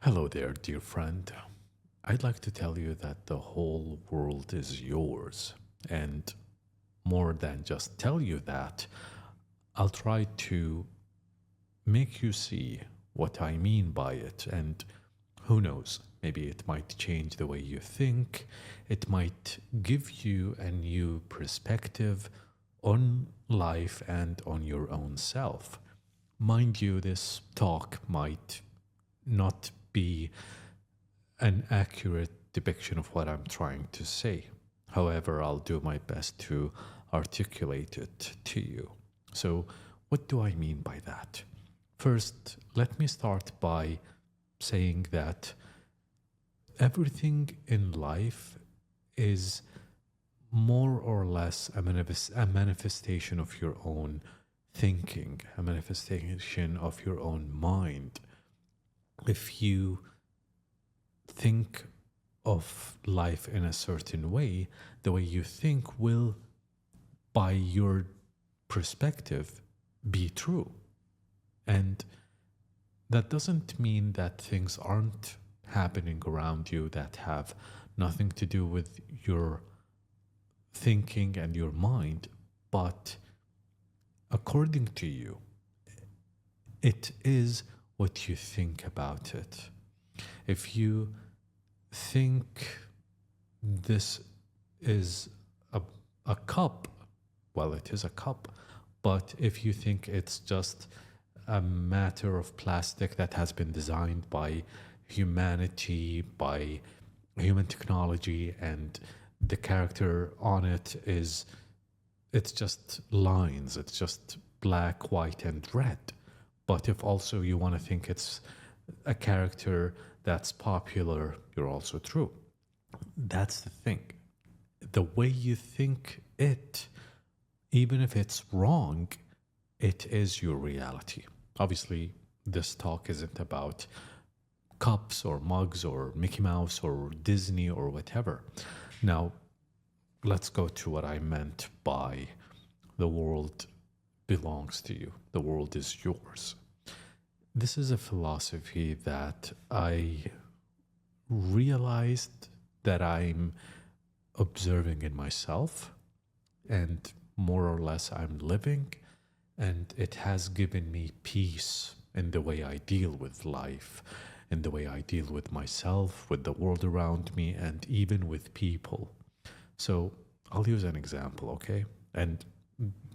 Hello there, dear friend. I'd like to tell you that the whole world is yours. And more than just tell you that, I'll try to make you see what I mean by it. And who knows, maybe it might change the way you think. It might give you a new perspective on life and on your own self. Mind you, this talk might not be an accurate depiction of what I'm trying to say. However, I'll do my best to articulate it to you. So, what do I mean by that? First, let me start by saying that everything in life is more or less a manifestation of your own thinking, a manifestation of your own mind. If you think of life in a certain way, the way you think will, by your perspective, be true. And that doesn't mean that things aren't happening around you that have nothing to do with your thinking and your mind, but according to you, it is what you think about it. If you think this is a cup, well, it is a cup. But if you think it's just a matter of plastic that has been designed by humanity, by human technology, and the character on it is, it's just lines, it's just black, white, and red. But if also you want to think it's a character that's popular, you're also true. That's the thing. The way you think it, even if it's wrong, it is your reality. Obviously, this talk isn't about cups or mugs or Mickey Mouse or Disney or whatever. Now, let's go to what I meant by the world belongs to you, the world is yours. This is a philosophy that I realized that I'm observing in myself, and more or less I'm living, and it has given me peace in the way I deal with life, in the way I deal with myself, with the world around me, and even with people. So I'll use an example, okay? And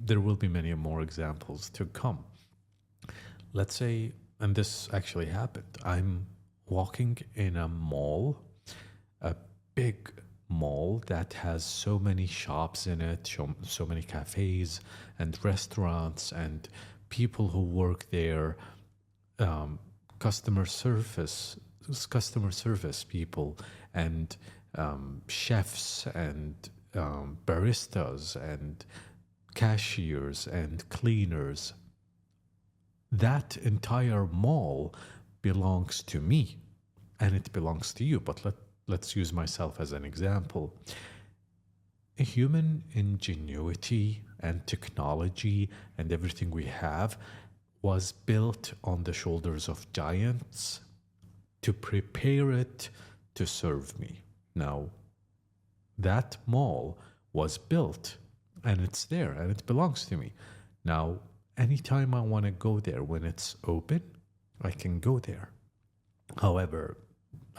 there will be many more examples to come. Let's say, and this actually happened, I'm walking in a mall, a big mall that has so many shops in it, so many cafes and restaurants and people who work there, um, customer service, customer service people, and chefs and baristas and cashiers and cleaners. That entire mall belongs to me and it belongs to you. But let's use myself as an example. Human ingenuity and technology and everything we have was built on the shoulders of giants to prepare it to serve me. Now, that mall was built and it's there and it belongs to me. Now, anytime I want to go there when it's open, I can go there. However,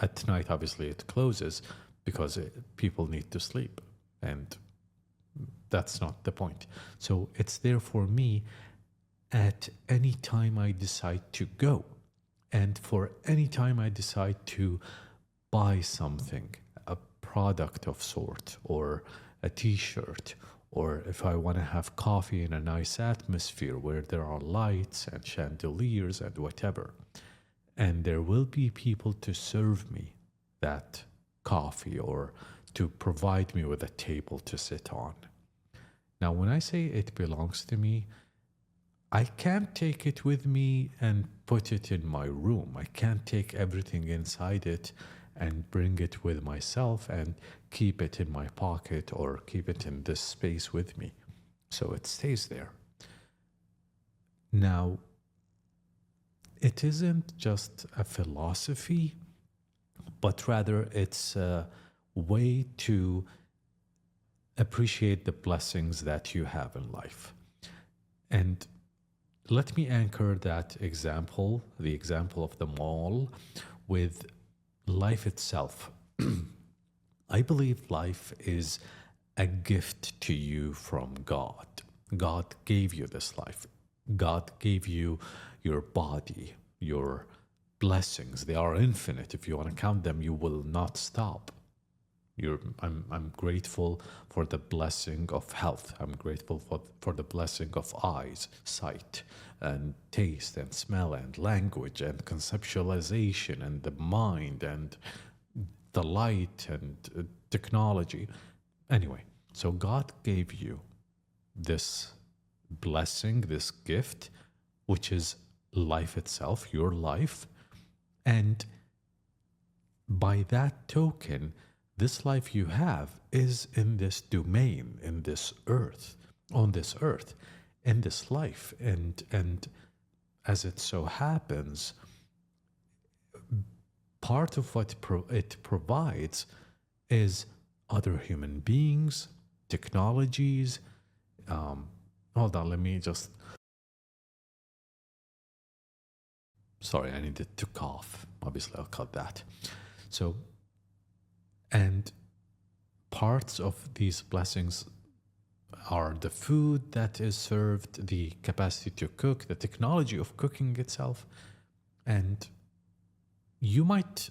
at night, obviously, it closes because people need to sleep. And that's not the point. So it's there for me at any time I decide to go. And for any time I decide to buy something, a product of sort, or a t-shirt, or if I want to have coffee in a nice atmosphere where there are lights and chandeliers and whatever. And there will be people to serve me that coffee or to provide me with a table to sit on. Now, when I say it belongs to me, I can't take it with me and put it in my room. I can't take everything inside it and bring it with myself and keep it in my pocket or keep it in this space with me. So it stays there. Now, it isn't just a philosophy, but rather it's a way to appreciate the blessings that you have in life. And let me anchor that example, the example of the mall, with life itself. I believe life is a gift to you from God. God gave you this life. God gave you your body, your blessings. They are infinite. If you want to count them, you will not stop. I'm grateful for the blessing of health. I'm grateful for the blessing of eyes, sight, and taste, and smell, and language, and conceptualization, and the mind, and the light, and technology. Anyway, so God gave you this blessing, this gift, which is life itself, your life. And by that token, this life you have is in this domain, in this earth, on this earth, in this life. And as it so happens, part of what it provides is other human beings, technologies. Hold on, let me just. Sorry, I needed to cough. Obviously, I'll cut that. So, and parts of these blessings are the food that is served, the capacity to cook, the technology of cooking itself. And you might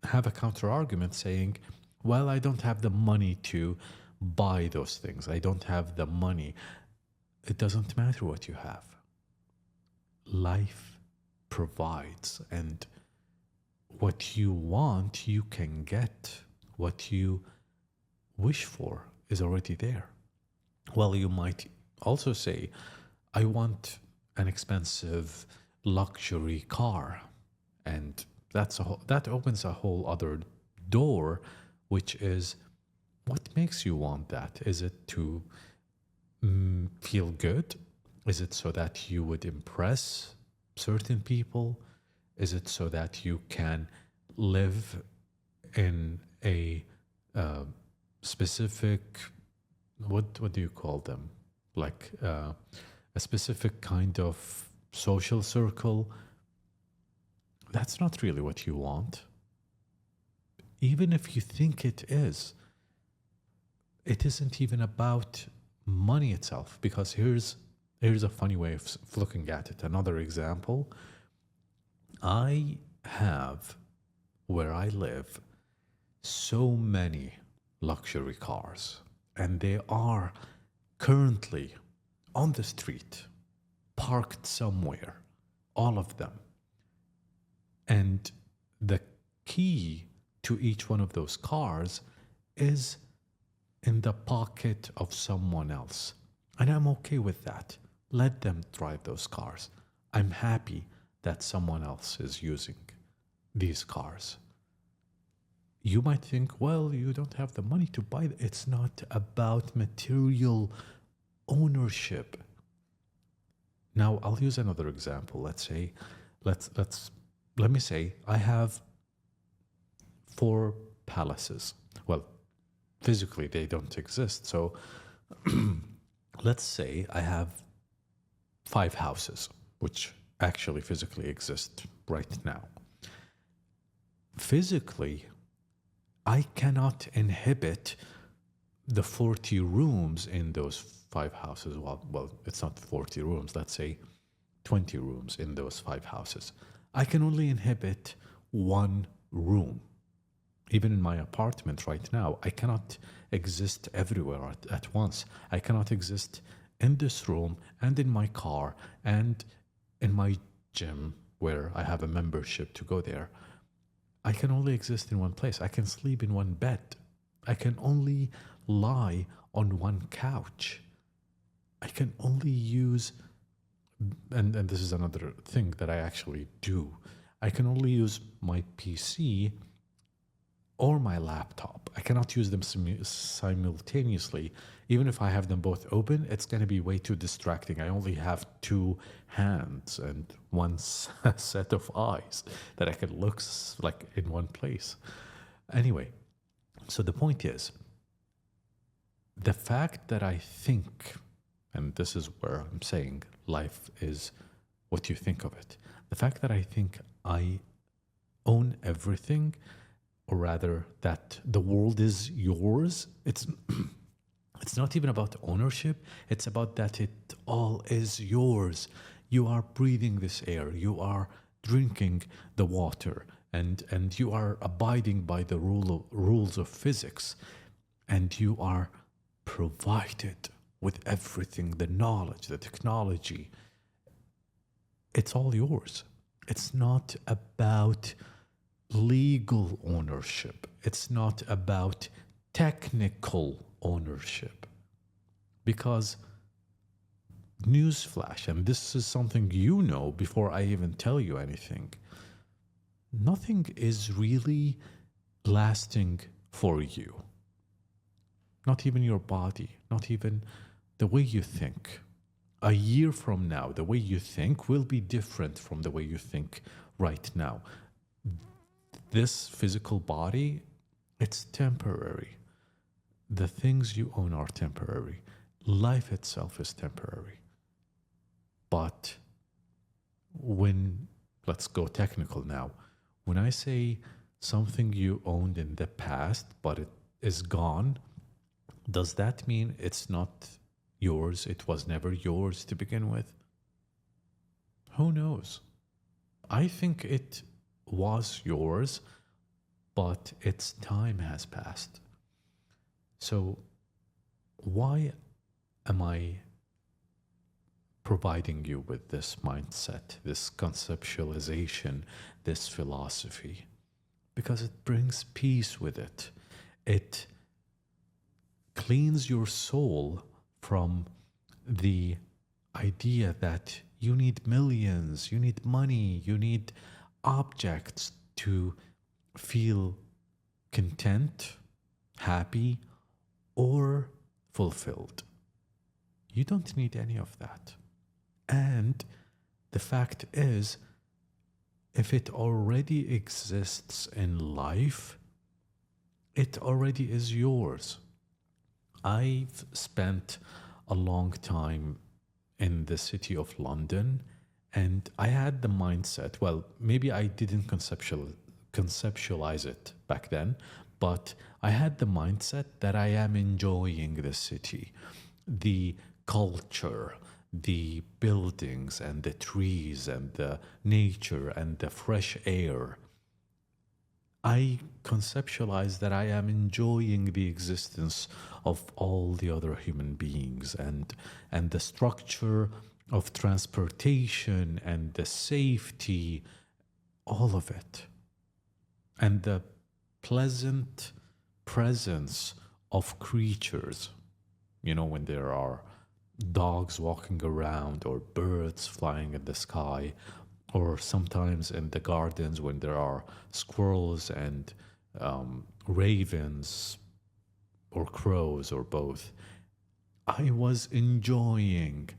have a counter argument saying, well, I don't have the money to buy those things. I don't have the money. It doesn't matter what you have. Life provides, and what you want, you can get. What you wish for is already there. Well, you might also say, I want an expensive luxury car. And that opens a whole other door, which is, what makes you want that? Is it to feel good? Is it so that you would impress certain people? Is it so that you can live in a specific, what do you call them? Like a specific kind of social circle? That's not really what you want. Even if you think it is, it isn't even about money itself, because here's a funny way of looking at it. Another example, I have, where I live, so many luxury cars, and they are currently on the street, parked somewhere, all of them. And the key to each one of those cars is in the pocket of someone else. And I'm okay with that. Let them drive those cars. I'm happy that someone else is using these cars. You might think, well, you don't have the money to buy it. It's not about material ownership. Now, I'll use another example. Let me say I have 4 palaces. Well, physically they don't exist. So let's say I have 5 houses, which actually physically exist right now. Physically, I cannot inhibit the 40 rooms in those 5 houses. Well, it's not 40 rooms. Let's say 20 rooms in those 5 houses. I can only inhibit 1 room. Even in my apartment right now, I cannot exist everywhere at once. I cannot exist in this room and in my car and in my gym where I have a membership to go there. I can only exist in one place. I can sleep in one bed. I can only lie on one couch. I can only use, and this is another thing that I actually do, I can only use my PC or my laptop. I cannot use them simultaneously. Even if I have them both open, it's going to be way too distracting. I only have two hands and one set of eyes that I can look like in one place. Anyway, so the point is, the fact that I think, and this is where I'm saying life is what you think of it. The fact that I think I own everything, or rather that the world is yours, it's it's not even about ownership, it's about that it all is yours. You are breathing this air, you are drinking the water, and you are abiding by the rules of physics, and you are provided with everything, the knowledge, the technology. It's all yours. It's not about legal ownership. It's not about technical ownership. Because, newsflash, and this is something you know before I even tell you anything, nothing is really lasting for you. Not even your body, not even the way you think. A year from now, the way you think will be different from the way you think right now. This physical body, it's temporary. The things you own are temporary. Life itself is temporary. But when, let's go technical now, when I say something you owned in the past, but it is gone, does that mean it's not yours? It was never yours to begin with? Who knows? I think it was yours, but its time has passed. So why am I providing you with this mindset, this conceptualization, this philosophy? Because it brings peace with it. It cleans your soul from the idea that you need millions, you need money, you need objects to feel content, happy, or fulfilled. You don't need any of that. And the fact is, if it already exists in life, it already is yours. I've spent a long time in the city of London, and I had the mindset, well, maybe I didn't conceptualize it back then, but I had the mindset that I am enjoying the city, the culture, the buildings and the trees and the nature and the fresh air. I conceptualize that I am enjoying the existence of all the other human beings and the structure of transportation and the safety, all of it. And the pleasant presence of creatures. You know, when there are dogs walking around or birds flying in the sky, or sometimes in the gardens when there are squirrels and ravens or crows or both. I was enjoying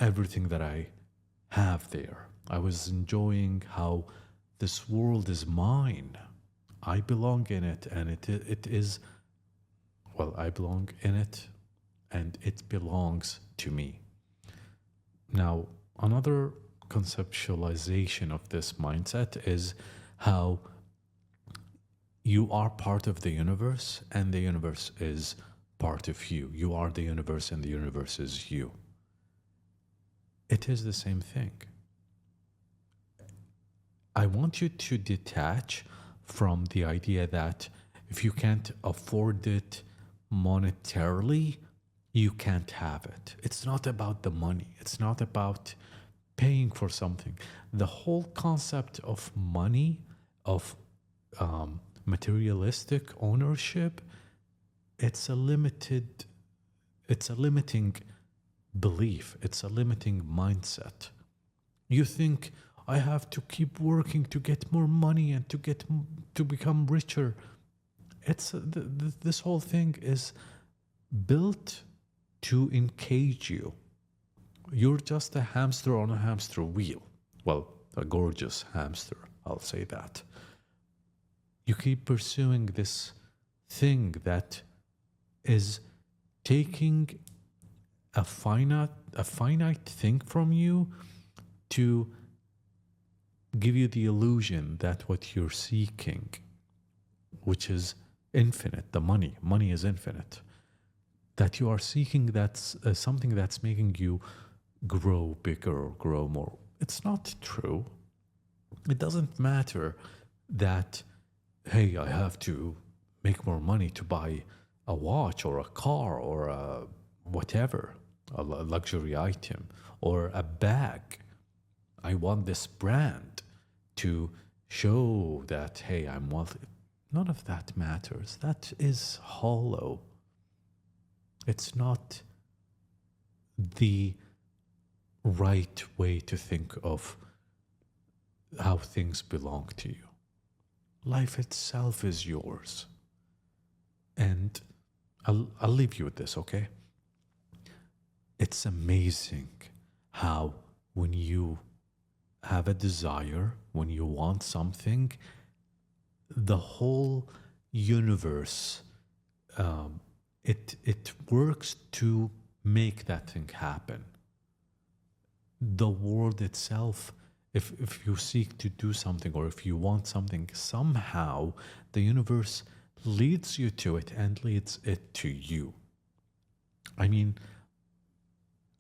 everything that I have there. I was enjoying how this world is mine. I belong in it, and it is, well, I belong in it, and it belongs to me. Now, another conceptualization of this mindset is how you are part of the universe and the universe is part of you. You are the universe and the universe is you. It is the same thing. I want you to detach from the idea that if you can't afford it monetarily, you can't have it. It's not about the money. It's not about paying for something. The whole concept of money, of materialistic ownership, it's a limiting belief. It's a limiting mindset. You think, I have to keep working to get more money and to become richer. this whole thing is built to encage you. You're just a hamster on a hamster wheel. Well, a gorgeous hamster, I'll say that. You keep pursuing this thing that is taking a finite thing from you to give you the illusion that what you're seeking, which is infinite, the money is infinite, that you are seeking that's something that's making you grow bigger or grow more. It's not true. It doesn't matter that, hey, I have to make more money to buy a watch or a car or a whatever, a luxury item or a bag. I want this brand to show that, hey, I'm wealthy. None of that matters. That is hollow. It's not the right way to think of how things belong to you. Life itself is yours. And I'll leave you with this, okay? It's amazing how when you have a desire, when you want something, the whole universe, it works to make that thing happen. The world itself, if you seek to do something or if you want something, somehow the universe leads you to it and leads it to you. I mean,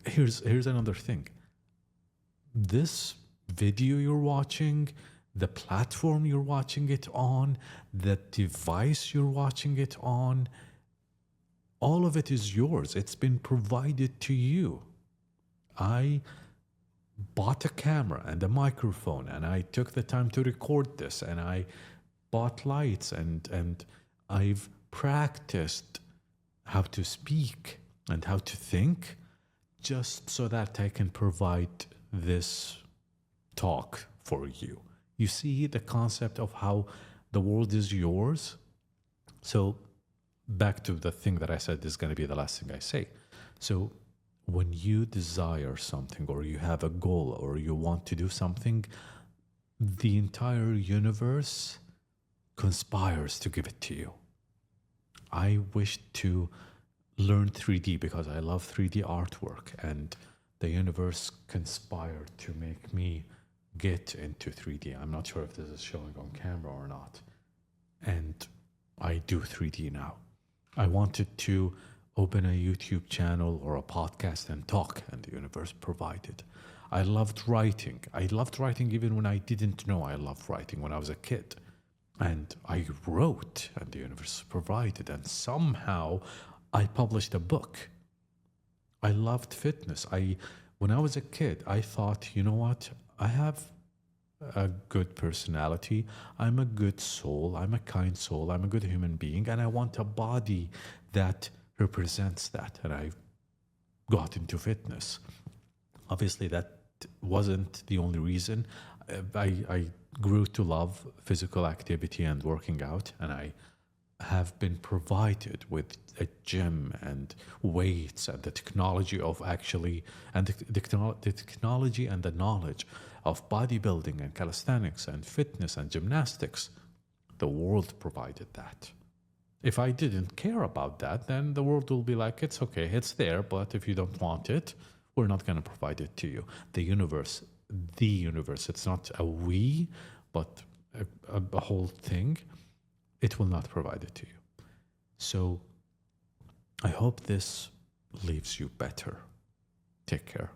here's another thing. This video you're watching, the platform you're watching it on, the device you're watching it on, all of it is yours. It's been provided to you. I bought a camera and a microphone and I took the time to record this, and I bought lights and I've practiced how to speak and how to think just so that I can provide this talk for you. You see the concept of how the world is yours? So back to the thing that I said is going to be the last thing I say. So when you desire something or you have a goal or you want to do something, the entire universe conspires to give it to you. I wish to learn 3D because I love 3D artwork, and the universe conspired to make me get into 3D. I'm not sure if this is showing on camera or not. And I do 3D now. I wanted to open a YouTube channel or a podcast and talk, and the universe provided. I loved writing. I loved writing even when I didn't know I loved writing when I was a kid. And I wrote, and the universe provided, and somehow I published a book. I loved fitness. When I was a kid, I thought, you know what? I have a good personality. I'm a good soul. I'm a kind soul. I'm a good human being. And I want a body that represents that. And I got into fitness. Obviously, that wasn't the only reason. I grew to love physical activity and working out. And I have been provided with a gym and weights and the technology of actually, and the technology and the knowledge of bodybuilding and calisthenics and fitness and gymnastics. The world provided that. If I didn't care about that, then the world will be like, it's okay, it's there, but if you don't want it, we're not going to provide it to you. The universe, it's not a we, but a whole thing. It will not provide it to you. So I hope this leaves you better. Take care.